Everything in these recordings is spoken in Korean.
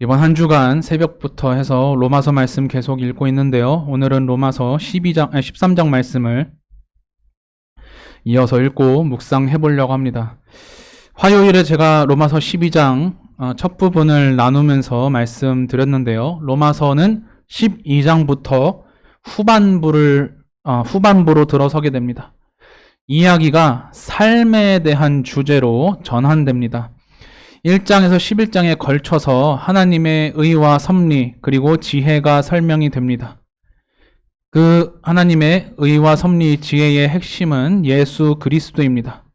이번 한 주간 새벽부터 해서 로마서 말씀 계속 읽고 있는데요. 오늘은 로마서 13장 말씀을 이어서 읽고 묵상해 보려고 합니다. 화요일에 제가 로마서 12장 첫 부분을 나누면서 말씀드렸는데요. 로마서는 12장부터 후반부로 들어서게 됩니다. 이야기가 삶에 대한 주제로 전환됩니다. 1장에서 11장에 걸쳐서 하나님의 의와 섭리 그리고 지혜가 설명이 됩니다. 그 하나님의 의와 섭리 지혜의 핵심은 예수 그리스도입니다.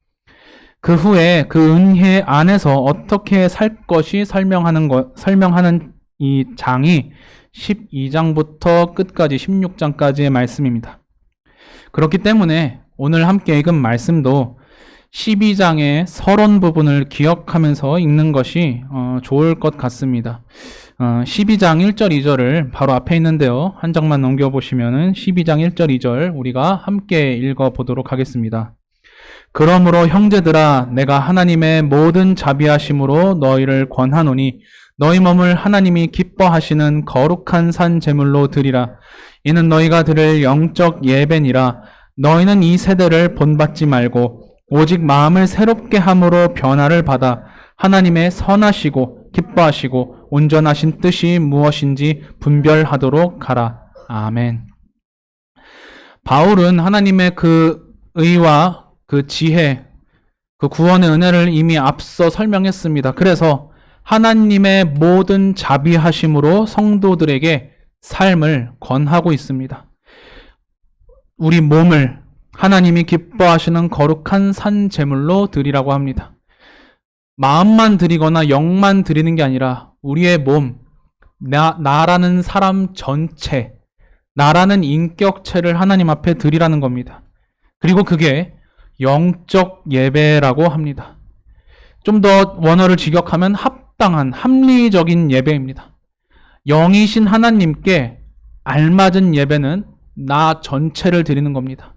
그 후에 그 은혜 안에서 어떻게 살 것이 설명하는 이 장이 12장부터 끝까지 16장까지의 말씀입니다. 그렇기 때문에 오늘 함께 읽은 말씀도 12장의 서론 부분을 기억하면서 읽는 것이 좋을 것 같습니다. 12장 1절 2절을 바로 앞에 있는데요. 한 장만 넘겨보시면은 12장 1절 2절 우리가 함께 읽어보도록 하겠습니다. 그러므로 형제들아 내가 하나님의 모든 자비하심으로 너희를 권하노니 너희 몸을 하나님이 기뻐하시는 거룩한 산 제물로 드리라. 이는 너희가 드릴 영적 예배니라. 너희는 이 세대를 본받지 말고 오직 마음을 새롭게 함으로 변화를 받아 하나님의 선하시고 기뻐하시고 온전하신 뜻이 무엇인지 분별하도록 하라. 아멘. 바울은 하나님의 그 의와 그 지혜, 그 구원의 은혜를 이미 앞서 설명했습니다. 그래서 하나님의 모든 자비하심으로 성도들에게 삶을 권하고 있습니다. 우리 몸을 하나님이 기뻐하시는 거룩한 산 제물로 드리라고 합니다. 마음만 드리거나 영만 드리는 게 아니라 우리의 몸, 나라는 사람 전체, 나라는 인격체를 하나님 앞에 드리라는 겁니다. 그리고 그게 영적 예배라고 합니다. 좀 더 원어를 직역하면 합당한, 합리적인 예배입니다. 영이신 하나님께 알맞은 예배는 나 전체를 드리는 겁니다.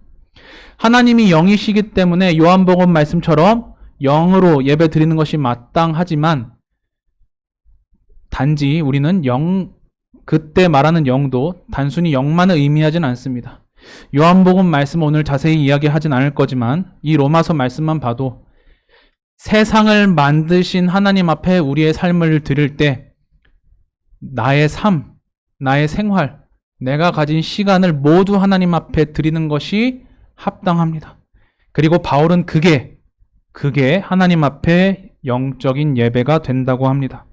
하나님이 영이시기 때문에 요한복음 말씀처럼 영으로 예배 드리는 것이 마땅하지만 단지 우리는 그때 말하는 영도 단순히 영만을 의미하진 않습니다. 요한복음 말씀 오늘 자세히 이야기하진 않을 거지만 이 로마서 말씀만 봐도 세상을 만드신 하나님 앞에 우리의 삶을 드릴 때 나의 삶, 나의 생활, 내가 가진 시간을 모두 하나님 앞에 드리는 것이 합당합니다. 그리고 바울은 그게 하나님 앞에 영적인 예배가 된다고 합니다.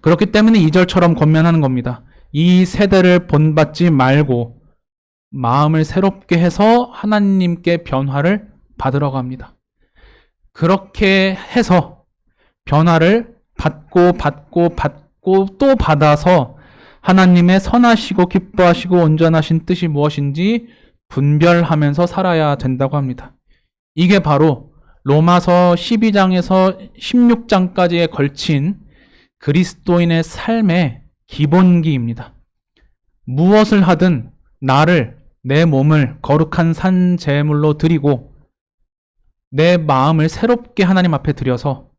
그렇기 때문에 2절처럼 권면하는 겁니다. 이 세대를 본받지 말고 마음을 새롭게 해서 하나님께 변화를 받으러 갑니다. 그렇게 해서 변화를 받고 또 받아서 하나님의 선하시고 기뻐하시고 온전하신 뜻이 무엇인지 분별하면서 살아야 된다고 합니다. 이게 바로 로마서 12장에서 16장까지에 걸친 그리스도인의 삶의 기본기입니다. 무엇을 하든 내 몸을 거룩한 산 제물로 드리고 내 마음을 새롭게 하나님 앞에 드려서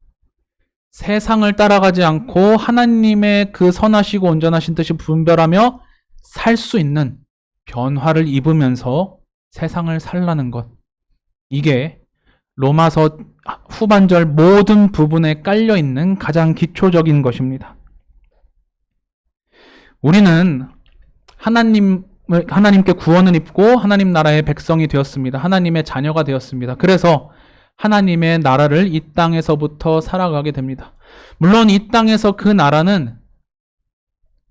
세상을 따라가지 않고 하나님의 그 선하시고 온전하신 뜻이 분별하며 살 수 있는 변화를 입으면서 세상을 살라는 것. 이게 로마서 후반절 모든 부분에 깔려있는 가장 기초적인 것입니다. 우리는 하나님께 구원을 입고 하나님 나라의 백성이 되었습니다. 하나님의 자녀가 되었습니다. 그래서 하나님의 나라를 이 땅에서부터 살아가게 됩니다. 물론 이 땅에서 그 나라는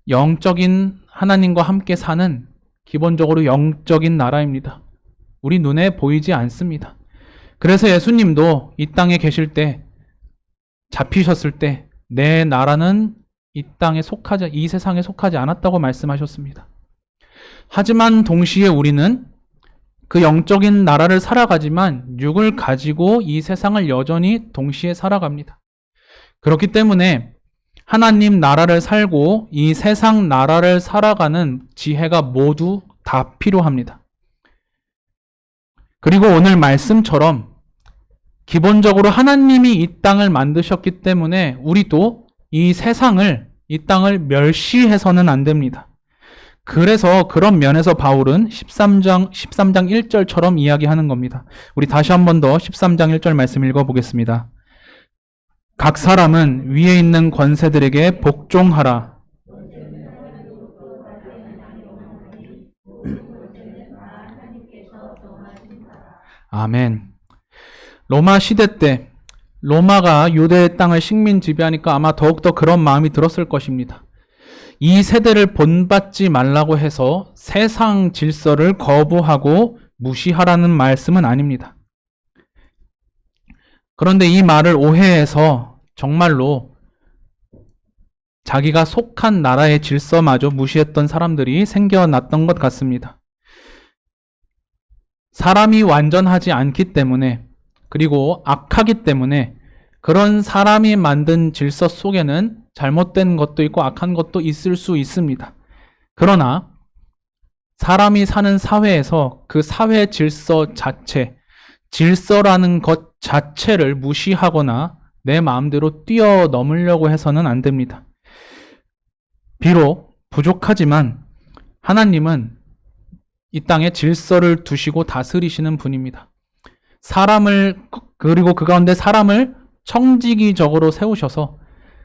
영적인 하나님과 함께 사는 기본적으로 영적인 나라입니다. 우리 눈에 보이지 않습니다. 그래서 예수님도 이 땅에 계실 때, 잡히셨을 때, 내 나라는 이 세상에 속하지 않았다고 말씀하셨습니다. 하지만 동시에 우리는 그 영적인 나라를 살아가지만 육을 가지고 이 세상을 여전히 동시에 살아갑니다. 그렇기 때문에 하나님 나라를 살고 이 세상 나라를 살아가는 지혜가 모두 다 필요합니다. 그리고 오늘 말씀처럼 기본적으로 하나님이 이 땅을 만드셨기 때문에 우리도 이 세상을 이 땅을 멸시해서는 안 됩니다. 그래서 그런 면에서 바울은 13장 1절처럼 이야기하는 겁니다. 우리 다시 한 번 더 13장 1절 말씀 읽어보겠습니다. 각 사람은 위에 있는 권세들에게 복종하라. 아멘. 로마 시대 때 로마가 유대의 땅을 식민 지배하니까 아마 더욱더 그런 마음이 들었을 것입니다. 이 세대를 본받지 말라고 해서 세상 질서를 거부하고 무시하라는 말씀은 아닙니다. 그런데 이 말을 오해해서 정말로 자기가 속한 나라의 질서마저 무시했던 사람들이 생겨났던 것 같습니다. 사람이 완전하지 않기 때문에, 그리고 악하기 때문에 그런 사람이 만든 질서 속에는 잘못된 것도 있고 악한 것도 있을 수 있습니다. 그러나 사람이 사는 사회에서 그 사회 질서 자체, 질서라는 것 자체를 무시하거나 내 마음대로 뛰어넘으려고 해서는 안 됩니다. 비록 부족하지만 하나님은 이 땅에 질서를 두시고 다스리시는 분입니다. 그리고 그 가운데 사람을 청지기적으로 세우셔서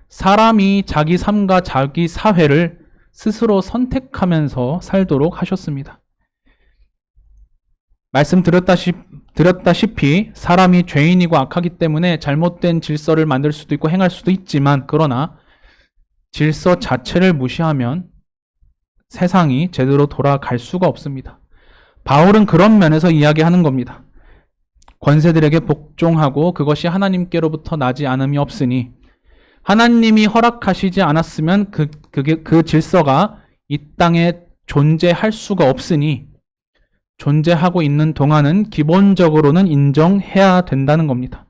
사람이 자기 삶과 자기 사회를 스스로 선택하면서 살도록 하셨습니다. 말씀드렸다시피 사람이 죄인이고 악하기 때문에 잘못된 질서를 만들 수도 있고 행할 수도 있지만, 그러나 질서 자체를 무시하면 세상이 제대로 돌아갈 수가 없습니다. 바울은 그런 면에서 이야기하는 겁니다. 권세들에게 복종하고 그것이 하나님께로부터 나지 않음이 없으니, 하나님이 허락하시지 않았으면 그 질서가 이 땅에 존재할 수가 없으니 존재하고 있는 동안은 기본적으로는 인정해야 된다는 겁니다.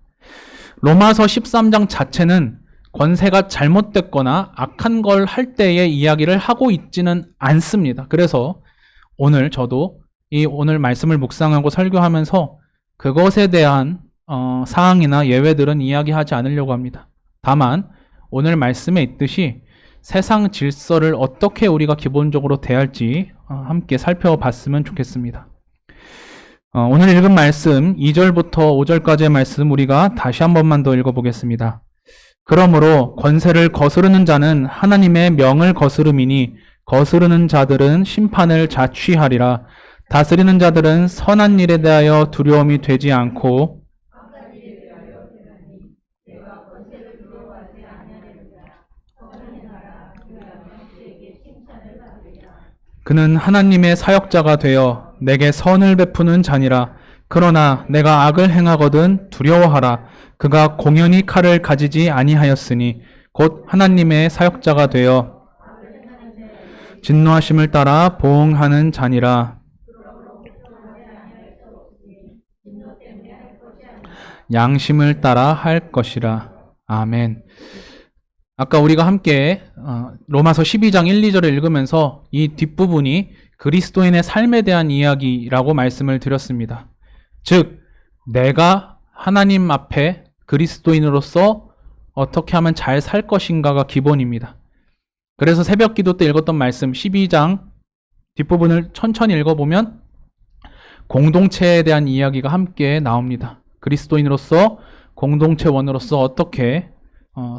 로마서 13장 자체는 권세가 잘못됐거나 악한 걸 할 때의 이야기를 하고 있지는 않습니다. 그래서 오늘 저도 오늘 말씀을 묵상하고 설교하면서 그것에 대한 사항이나 예외들은 이야기하지 않으려고 합니다. 다만 오늘 말씀에 있듯이 세상 질서를 어떻게 우리가 기본적으로 대할지 함께 살펴봤으면 좋겠습니다. 오늘 읽은 말씀 2절부터 5절까지의 말씀 우리가 다시 한 번만 더 읽어보겠습니다. 그러므로 권세를 거스르는 자는 하나님의 명을 거스름이니 거스르는 자들은 심판을 자취하리라. 다스리는 자들은 선한 일에 대하여 두려움이 되지 않고 그는 하나님의 사역자가 되어 내게 선을 베푸는 자니라. 그러나 내가 악을 행하거든 두려워하라. 그가 공연히 칼을 가지지 아니하였으니 곧 하나님의 사역자가 되어 진노하심을 따라 보응하는 자니라. 양심을 따라 할 것이라. 아멘. 아까 우리가 함께 로마서 12장 1, 2절을 읽으면서 이 뒷부분이 그리스도인의 삶에 대한 이야기라고 말씀을 드렸습니다. 즉, 내가 하나님 앞에 그리스도인으로서 어떻게 하면 잘 살 것인가가 기본입니다. 그래서 새벽 기도 때 읽었던 말씀 12장 뒷부분을 천천히 읽어보면 공동체에 대한 이야기가 함께 나옵니다. 그리스도인으로서 공동체원으로서 어떻게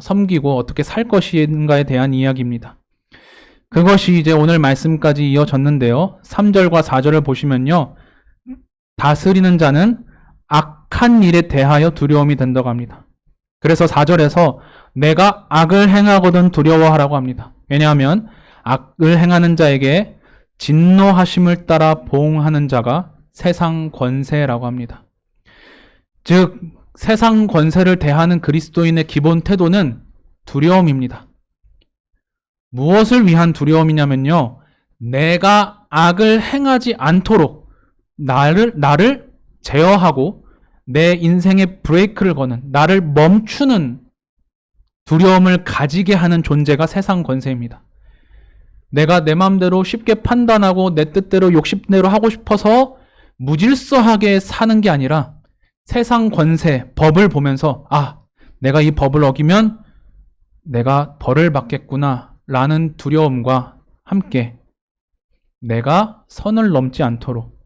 섬기고 어떻게 살 것인가에 대한 이야기입니다. 그것이 이제 오늘 말씀까지 이어졌는데요. 3절과 4절을 보시면요. 다스리는 자는 악한 일에 대하여 두려움이 된다고 합니다. 그래서 4절에서 내가 악을 행하거든 두려워하라고 합니다. 왜냐하면 악을 행하는 자에게 진노하심을 따라 보응하는 자가 세상 권세라고 합니다. 즉 세상 권세를 대하는 그리스도인의 기본 태도는 두려움입니다. 무엇을 위한 두려움이냐면요. 내가 악을 행하지 않도록 나를 제어하고 내 인생에 브레이크를 거는, 나를 멈추는 두려움을 가지게 하는 존재가 세상 권세입니다. 내가 내 마음대로 쉽게 판단하고 내 뜻대로 욕심대로 하고 싶어서 무질서하게 사는 게 아니라 세상 권세, 법을 보면서 내가 이 법을 어기면 내가 벌을 받겠구나 라는 두려움과 함께 내가 선을 넘지 않도록,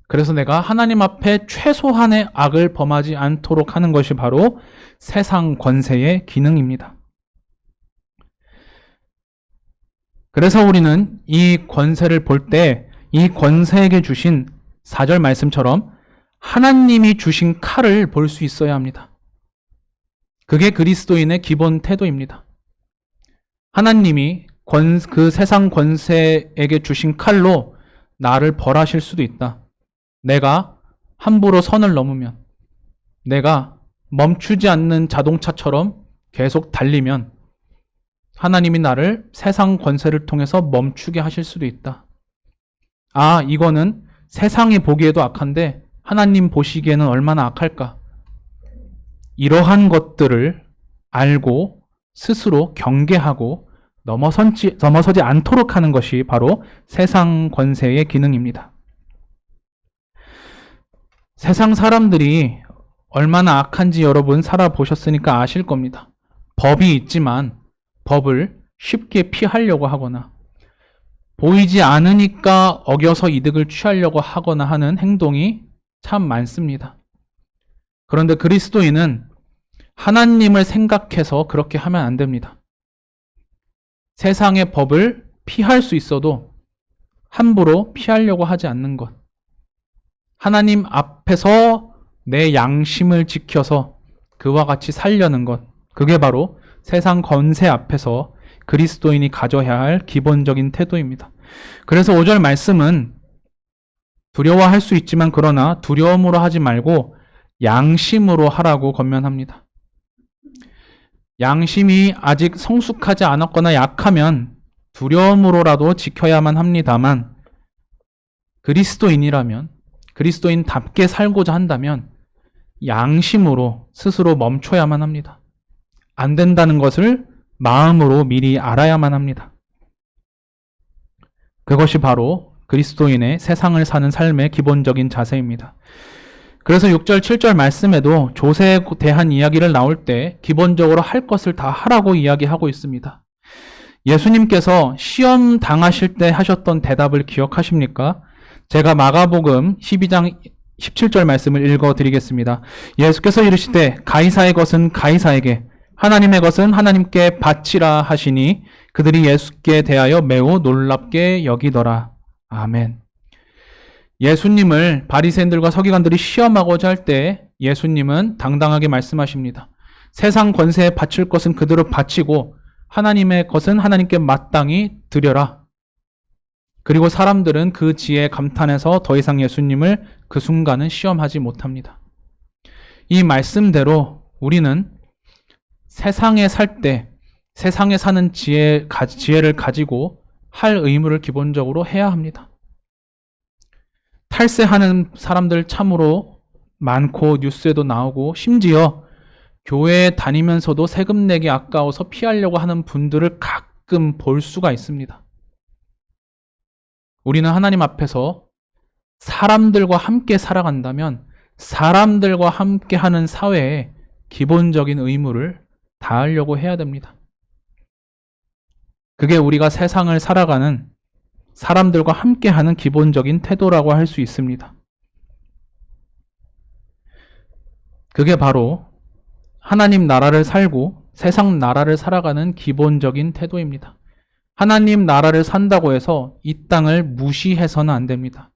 그래서 내가 하나님 앞에 최소한의 악을 범하지 않도록 하는 것이 바로 세상 권세의 기능입니다. 그래서 우리는 이 권세를 볼 때 이 권세에게 주신 4절 말씀처럼 하나님이 주신 칼을 볼 수 있어야 합니다. 그게 그리스도인의 기본 태도입니다. 하나님이 그 세상 권세에게 주신 칼로 나를 벌하실 수도 있다. 내가 함부로 선을 넘으면, 내가 멈추지 않는 자동차처럼 계속 달리면 하나님이 나를 세상 권세를 통해서 멈추게 하실 수도 있다. 아, 이거는 세상이 보기에도 악한데 하나님 보시기에는 얼마나 악할까? 이러한 것들을 알고 스스로 경계하고 넘어서지 않도록 하는 것이 바로 세상 권세의 기능입니다. 세상 사람들이 얼마나 악한지 여러분 살아보셨으니까 아실 겁니다. 법이 있지만 법을 쉽게 피하려고 하거나 보이지 않으니까 어겨서 이득을 취하려고 하거나 하는 행동이 참 많습니다. 그런데 그리스도인은 하나님을 생각해서 그렇게 하면 안 됩니다. 세상의 법을 피할 수 있어도 함부로 피하려고 하지 않는 것. 하나님 앞에서 내 양심을 지켜서 그와 같이 살려는 것. 그게 바로 세상 권세 앞에서 그리스도인이 가져야 할 기본적인 태도입니다. 그래서 5절 말씀은 두려워할 수 있지만 그러나 두려움으로 하지 말고 양심으로 하라고 권면합니다. 양심이 아직 성숙하지 않았거나 약하면 두려움으로라도 지켜야만 합니다만 그리스도인이라면, 그리스도인답게 살고자 한다면 양심으로 스스로 멈춰야만 합니다. 안 된다는 것을 마음으로 미리 알아야만 합니다. 그것이 바로 그리스도인의 세상을 사는 삶의 기본적인 자세입니다. 그래서 6절, 7절 말씀에도 조세에 대한 이야기를 나올 때 기본적으로 할 것을 다 하라고 이야기하고 있습니다. 예수님께서 시험 당하실 때 하셨던 대답을 기억하십니까? 제가 마가복음 12장 17절 말씀을 읽어드리겠습니다. 예수께서 이르시되 가이사의 것은 가이사에게, 하나님의 것은 하나님께 바치라 하시니 그들이 예수께 대하여 매우 놀랍게 여기더라. 아멘. 예수님을 바리새인들과 서기관들이 시험하고자 할 때 예수님은 당당하게 말씀하십니다. 세상 권세에 바칠 것은 그대로 바치고 하나님의 것은 하나님께 마땅히 드려라. 그리고 사람들은 그 지혜에 감탄해서 더 이상 예수님을 그 순간은 시험하지 못합니다. 이 말씀대로 우리는 세상에 살 때 세상에 사는 지혜를 가지고 할 의무를 기본적으로 해야 합니다. 탈세하는 사람들 참으로 많고 뉴스에도 나오고 심지어 교회에 다니면서도 세금 내기 아까워서 피하려고 하는 분들을 가끔 볼 수가 있습니다. 우리는 하나님 앞에서 사람들과 함께 살아간다면 사람들과 함께 하는 사회에 기본적인 의무를 다하려고 해야 됩니다. 그게 우리가 세상을 살아가는 사람들과 함께하는 기본적인 태도라고 할 수 있습니다. 그게 바로 하나님 나라를 살고 세상 나라를 살아가는 기본적인 태도입니다. 하나님 나라를 산다고 해서 이 땅을 무시해서는 안 됩니다.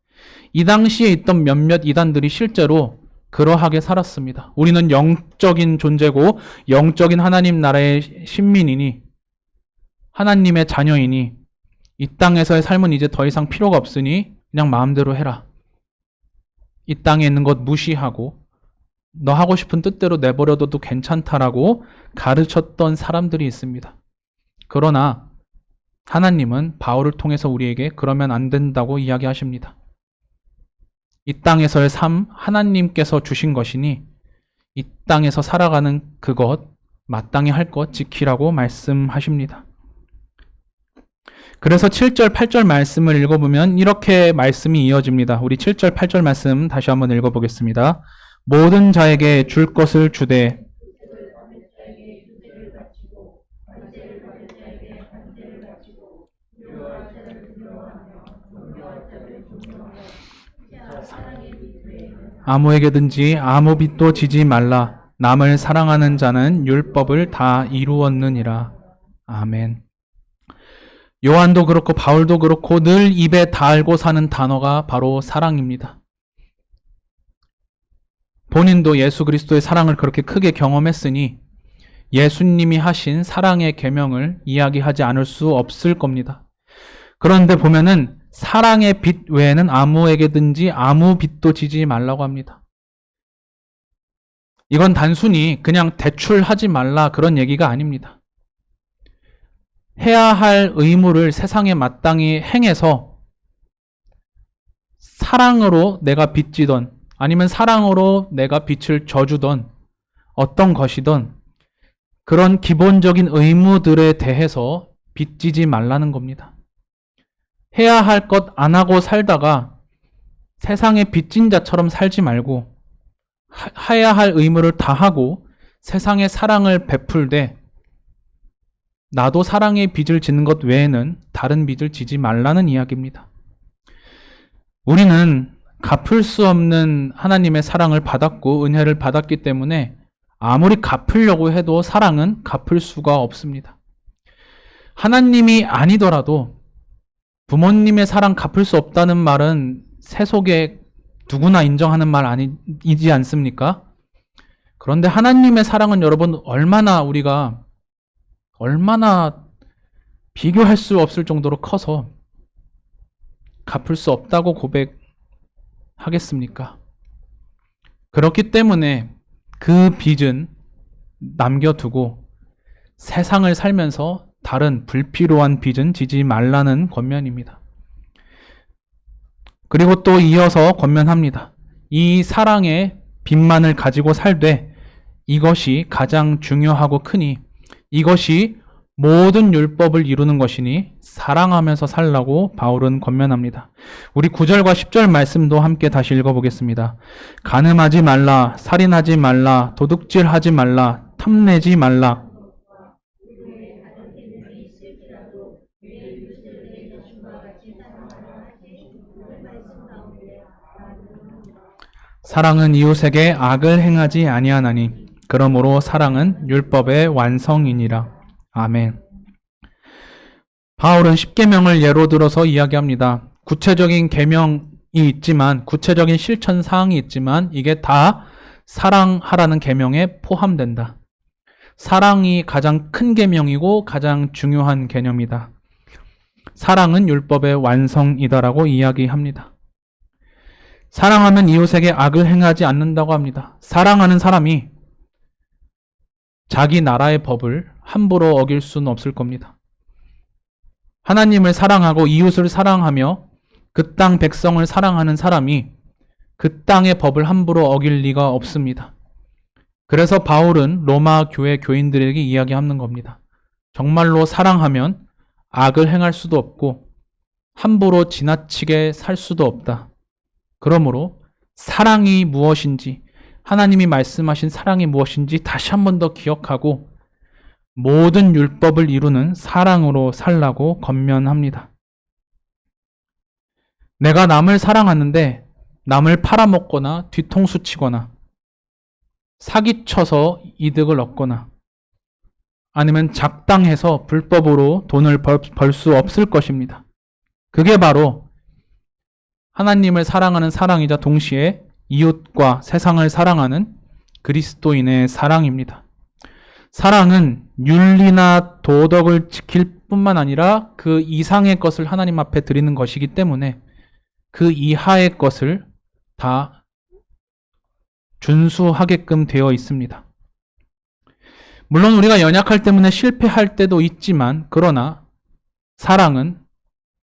이 당시에 있던 몇몇 이단들이 실제로 그러하게 살았습니다. 우리는 영적인 존재고 영적인 하나님 나라의 신민이니 하나님의 자녀이니 이 땅에서의 삶은 이제 더 이상 필요가 없으니 그냥 마음대로 해라. 이 땅에 있는 것 무시하고 너 하고 싶은 뜻대로 내버려둬도 괜찮다라고 가르쳤던 사람들이 있습니다. 그러나 하나님은 바울을 통해서 우리에게 그러면 안 된다고 이야기하십니다. 이 땅에서의 삶 하나님께서 주신 것이니 이 땅에서 살아가는 그것 마땅히 할 것 지키라고 말씀하십니다. 그래서 7절, 8절 말씀을 읽어보면 이렇게 말씀이 이어집니다. 우리 7절, 8절 말씀 다시 한번 읽어보겠습니다. 모든 자에게 줄 것을 주되 아무에게든지 아무 빚도 지지 말라. 남을 사랑하는 자는 율법을 다 이루었느니라. 아멘. 요한도 그렇고 바울도 그렇고 늘 입에 달고 사는 단어가 바로 사랑입니다. 본인도 예수 그리스도의 사랑을 그렇게 크게 경험했으니 예수님이 하신 사랑의 계명을 이야기하지 않을 수 없을 겁니다. 그런데 보면은 사랑의 빚 외에는 아무에게든지 아무 빚도 지지 말라고 합니다. 이건 단순히 그냥 대출하지 말라 그런 얘기가 아닙니다. 해야 할 의무를 세상에 마땅히 행해서 사랑으로 내가 빚지던 아니면 사랑으로 내가 빚을 져주던 어떤 것이든 그런 기본적인 의무들에 대해서 빚지지 말라는 겁니다. 해야 할 것 안 하고 살다가 세상에 빚진 자처럼 살지 말고 해야 할 의무를 다 하고 세상에 사랑을 베풀되 나도 사랑의 빚을 지는 것 외에는 다른 빚을 지지 말라는 이야기입니다. 우리는 갚을 수 없는 하나님의 사랑을 받았고 은혜를 받았기 때문에 아무리 갚으려고 해도 사랑은 갚을 수가 없습니다. 하나님이 아니더라도 부모님의 사랑 갚을 수 없다는 말은 세속에 누구나 인정하는 말 아니지 않습니까? 그런데 하나님의 사랑은 여러분 얼마나 비교할 수 없을 정도로 커서 갚을 수 없다고 고백하겠습니까? 그렇기 때문에 그 빚은 남겨두고 세상을 살면서 다른 불필요한 빚은 지지 말라는 권면입니다. 그리고 또 이어서 권면합니다. 이 사랑의 빚만을 가지고 살되 이것이 가장 중요하고 크니 이것이 모든 율법을 이루는 것이니 사랑하면서 살라고 바울은 권면합니다. 우리 9절과 10절 말씀도 함께 다시 읽어보겠습니다. 간음하지 말라, 살인하지 말라, 도둑질하지 말라, 탐내지 말라. 사랑은 이웃에게 악을 행하지 아니하나니 그러므로 사랑은 율법의 완성이니라. 아멘. 바울은 십계명을 예로 들어서 이야기합니다. 구체적인 계명이 있지만 구체적인 실천 사항이 있지만 이게 다 사랑하라는 계명에 포함된다. 사랑이 가장 큰 계명이고 가장 중요한 개념이다. 사랑은 율법의 완성이다라고 이야기합니다. 사랑하면 이웃에게 악을 행하지 않는다고 합니다. 사랑하는 사람이 자기 나라의 법을 함부로 어길 수는 없을 겁니다. 하나님을 사랑하고 이웃을 사랑하며 그 땅 백성을 사랑하는 사람이 그 땅의 법을 함부로 어길 리가 없습니다. 그래서 바울은 로마 교회 교인들에게 이야기하는 겁니다. 정말로 사랑하면 악을 행할 수도 없고 함부로 지나치게 살 수도 없다. 그러므로 사랑이 무엇인지, 하나님이 말씀하신 사랑이 무엇인지 다시 한 번 더 기억하고 모든 율법을 이루는 사랑으로 살라고 권면합니다. 내가 남을 사랑하는데 남을 팔아먹거나 뒤통수 치거나 사기쳐서 이득을 얻거나 아니면 작당해서 불법으로 돈을 벌 수 없을 것입니다. 그게 바로 하나님을 사랑하는 사랑이자 동시에 이웃과 세상을 사랑하는 그리스도인의 사랑입니다. 사랑은 윤리나 도덕을 지킬 뿐만 아니라 그 이상의 것을 하나님 앞에 드리는 것이기 때문에 그 이하의 것을 다 준수하게끔 되어 있습니다. 물론 우리가 연약할 때문에 실패할 때도 있지만 그러나 사랑은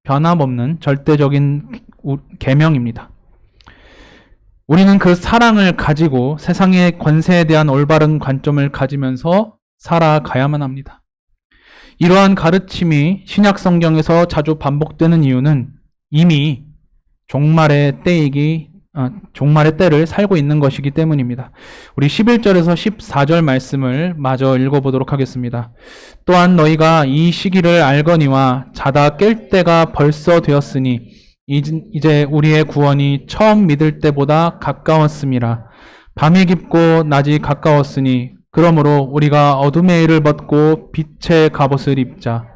변함없는 절대적인 계명입니다. 우리는 그 사랑을 가지고 세상의 권세에 대한 올바른 관점을 가지면서 살아가야만 합니다. 이러한 가르침이 신약 성경에서 자주 반복되는 이유는 이미 종말의 때이기 종말의 때를 살고 있는 것이기 때문입니다. 우리 11절에서 14절 말씀을 마저 읽어보도록 하겠습니다. 또한 너희가 이 시기를 알거니와 자다 깰 때가 벌써 되었으니 이제 우리의 구원이 처음 믿을 때보다 가까웠음이라. 밤이 깊고 낮이 가까웠으니 그러므로 우리가 어둠의 일을 벗고 빛의 갑옷을 입자.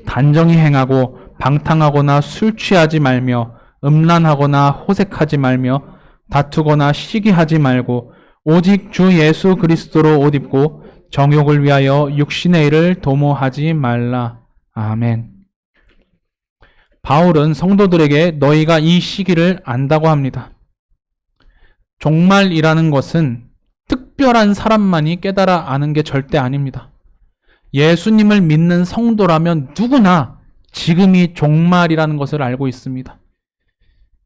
단정히 행하고 방탕하거나 술 취하지 말며 음란하거나 호색하지 말며 다투거나 시기하지 말고 오직 주 예수 그리스도로 옷 입고 정욕을 위하여 육신의 일을 도모하지 말라. 아멘. 바울은 성도들에게 너희가 이 시기를 안다고 합니다. 종말이라는 것은 특별한 사람만이 깨달아 아는 게 절대 아닙니다. 예수님을 믿는 성도라면 누구나 지금이 종말이라는 것을 알고 있습니다.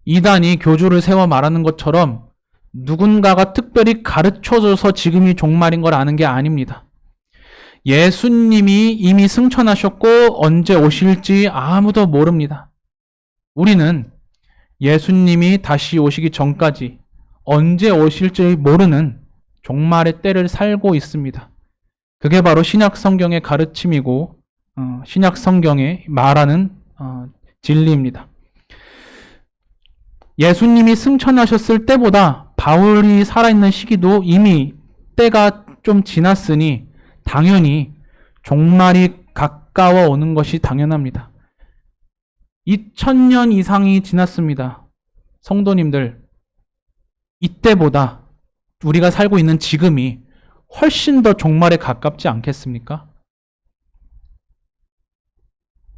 이단이 교주를 세워 말하는 것처럼 누군가가 특별히 가르쳐줘서 지금이 종말인 걸 아는 게 아닙니다. 예수님이 이미 승천하셨고 언제 오실지 아무도 모릅니다. 우리는 예수님이 다시 오시기 전까지 언제 오실지 모르는 종말의 때를 살고 있습니다. 그게 바로 신약 성경의 가르침이고 신약 성경에 말하는 진리입니다. 예수님이 승천하셨을 때보다 바울이 살아있는 시기도 이미 때가 좀 지났으니 당연히 종말이 가까워 오는 것이 당연합니다. 2000년 이상이 지났습니다. 성도님들, 이때보다 우리가 살고 있는 지금이 훨씬 더 종말에 가깝지 않겠습니까?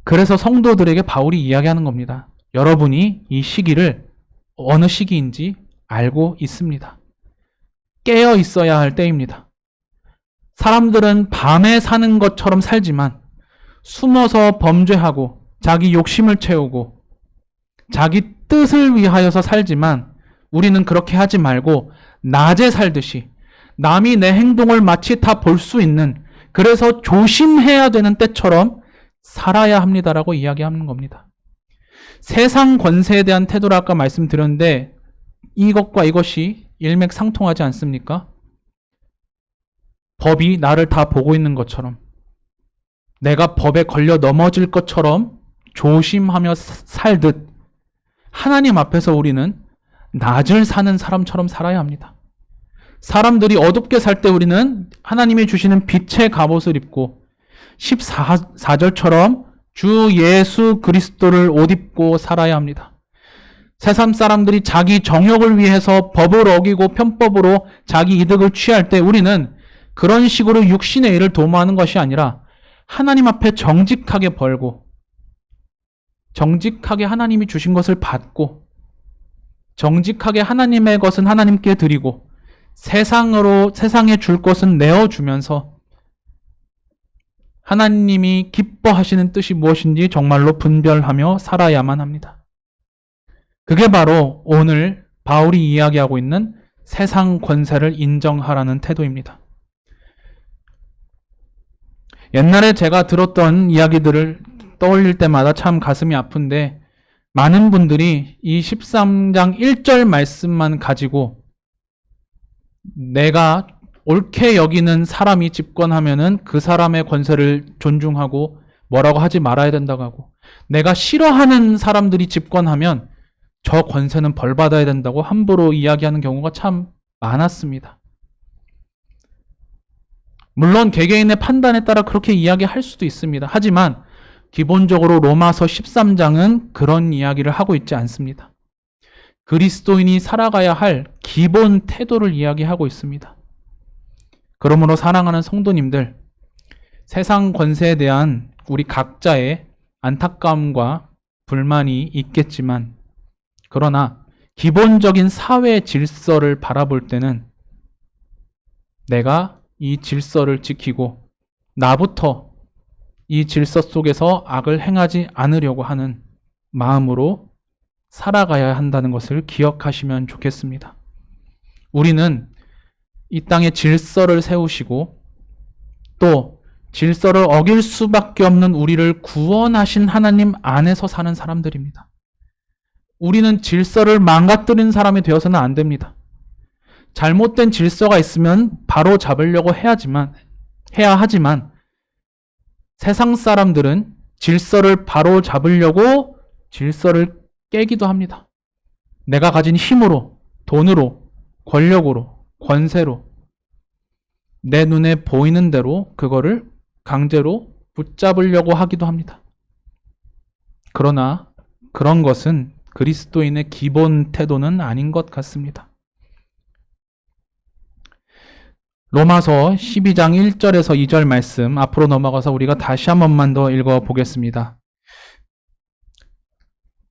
그래서 성도들에게 바울이 이야기하는 겁니다. 여러분이 이 시기를 어느 시기인지 알고 있습니다. 깨어 있어야 할 때입니다. 사람들은 밤에 사는 것처럼 살지만 숨어서 범죄하고 자기 욕심을 채우고 자기 뜻을 위하여서 살지만 우리는 그렇게 하지 말고 낮에 살듯이 남이 내 행동을 마치 다 볼 수 있는, 그래서 조심해야 되는 때처럼 살아야 합니다라고 이야기하는 겁니다. 세상 권세에 대한 태도를 아까 말씀드렸는데 이것과 이것이 일맥상통하지 않습니까? 법이 나를 다 보고 있는 것처럼, 내가 법에 걸려 넘어질 것처럼 조심하며 살듯 하나님 앞에서 우리는 낮을 사는 사람처럼 살아야 합니다. 사람들이 어둡게 살 때 우리는 하나님이 주시는 빛의 갑옷을 입고 14절처럼 주 예수 그리스도를 옷 입고 살아야 합니다. 세상 사람들이 자기 정욕을 위해서 법을 어기고 편법으로 자기 이득을 취할 때 우리는 그런 식으로 육신의 일을 도모하는 것이 아니라 하나님 앞에 정직하게 벌고 정직하게 하나님이 주신 것을 받고 정직하게 하나님의 것은 하나님께 드리고 세상에 줄 것은 내어주면서 하나님이 기뻐하시는 뜻이 무엇인지 정말로 분별하며 살아야만 합니다. 그게 바로 오늘 바울이 이야기하고 있는 세상 권세를 인정하라는 태도입니다. 옛날에 제가 들었던 이야기들을 떠올릴 때마다 참 가슴이 아픈데 많은 분들이 이 13장 1절 말씀만 가지고 내가 옳게 여기는 사람이 집권하면은 그 사람의 권세를 존중하고 뭐라고 하지 말아야 된다고 하고, 내가 싫어하는 사람들이 집권하면 저 권세는 벌 받아야 된다고 함부로 이야기하는 경우가 참 많았습니다. 물론 개개인의 판단에 따라 그렇게 이야기할 수도 있습니다. 하지만 기본적으로 로마서 13장은 그런 이야기를 하고 있지 않습니다. 그리스도인이 살아가야 할 기본 태도를 이야기하고 있습니다. 그러므로 사랑하는 성도님들, 세상 권세에 대한 우리 각자의 안타까움과 불만이 있겠지만, 그러나 기본적인 사회 질서를 바라볼 때는 내가 이 질서를 지키고 나부터 이 질서 속에서 악을 행하지 않으려고 하는 마음으로 살아가야 한다는 것을 기억하시면 좋겠습니다. 우리는 이 땅에 질서를 세우시고 또 질서를 어길 수밖에 없는 우리를 구원하신 하나님 안에서 사는 사람들입니다. 우리는 질서를 망가뜨리는 사람이 되어서는 안 됩니다. 잘못된 질서가 있으면 바로 잡으려고 해야 하지만 세상 사람들은 질서를 바로 잡으려고 질서를 깨기도 합니다. 내가 가진 힘으로, 돈으로, 권력으로, 권세로 내 눈에 보이는 대로 그거를 강제로 붙잡으려고 하기도 합니다. 그러나 그런 것은 그리스도인의 기본 태도는 아닌 것 같습니다. 로마서 12장 1절에서 2절 말씀 앞으로 넘어가서 우리가 다시 한 번만 더 읽어보겠습니다.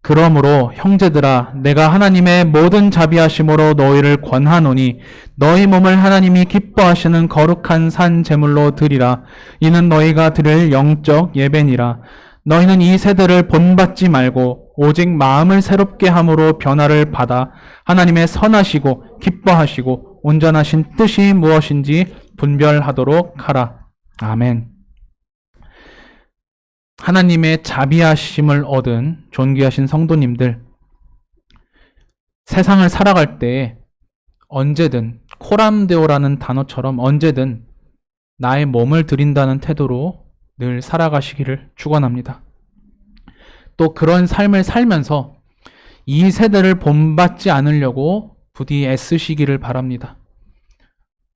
그러므로 형제들아 내가 하나님의 모든 자비하심으로 너희를 권하노니 너희 몸을 하나님이 기뻐하시는 거룩한 산 제물로 드리라. 이는 너희가 드릴 영적 예배니라. 너희는 이 세대를 본받지 말고 오직 마음을 새롭게 함으로 변화를 받아 하나님의 선하시고 기뻐하시고 온전하신 뜻이 무엇인지 분별하도록 하라. 아멘. 하나님의 자비하심을 얻은 존귀하신 성도님들, 세상을 살아갈 때 언제든 코람데오라는 단어처럼 언제든 나의 몸을 드린다는 태도로 늘 살아가시기를 축원합니다. 또 그런 삶을 살면서 이 세대를 본받지 않으려고 부디 애쓰시기를 바랍니다.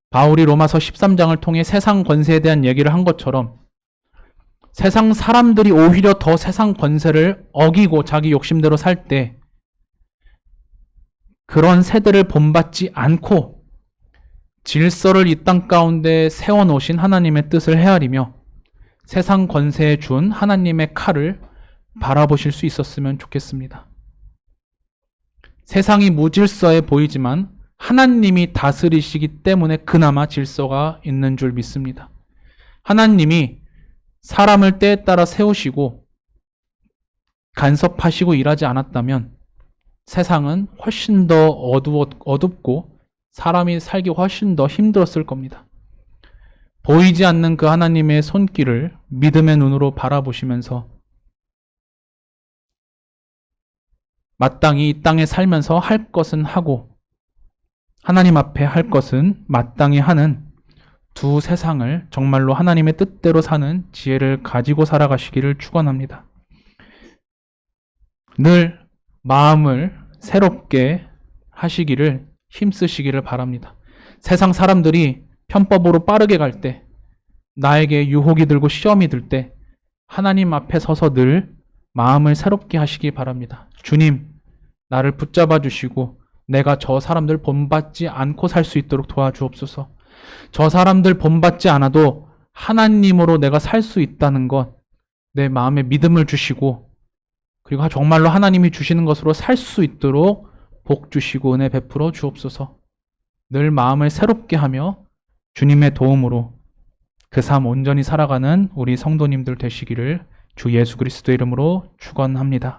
바울이 로마서 13장을 통해 세상 권세에 대한 얘기를 한 것처럼 세상 사람들이 오히려 더 세상 권세를 어기고 자기 욕심대로 살 때 그런 세대를 본받지 않고 질서를 이 땅 가운데 세워놓으신 하나님의 뜻을 헤아리며 세상 권세에 준 하나님의 칼을 바라보실 수 있었으면 좋겠습니다. 세상이 무질서해 보이지만 하나님이 다스리시기 때문에 그나마 질서가 있는 줄 믿습니다. 하나님이 사람을 때에 따라 세우시고 간섭하시고 일하지 않았다면 세상은 훨씬 더 어둡고 사람이 살기 훨씬 더 힘들었을 겁니다. 보이지 않는 그 하나님의 손길을 믿음의 눈으로 바라보시면서 마땅히 이 땅에 살면서 할 것은 하고 하나님 앞에 할 것은 마땅히 하는 두 세상을 정말로 하나님의 뜻대로 사는 지혜를 가지고 살아가시기를 축원합니다. 늘 마음을 새롭게 하시기를 힘쓰시기를 바랍니다. 세상 사람들이 편법으로 빠르게 갈 때, 나에게 유혹이 들고 시험이 들 때 하나님 앞에 서서 늘 마음을 새롭게 하시기 바랍니다. 주님, 나를 붙잡아 주시고 내가 저 사람들 본받지 않고 살 수 있도록 도와주옵소서. 저 사람들 본받지 않아도 하나님으로 내가 살 수 있다는 것, 내 마음에 믿음을 주시고 그리고 정말로 하나님이 주시는 것으로 살 수 있도록 복 주시고 은혜 베풀어 주옵소서. 늘 마음을 새롭게 하며 주님의 도움으로 그 삶 온전히 살아가는 우리 성도님들 되시기를 주 예수 그리스도 이름으로 축원합니다.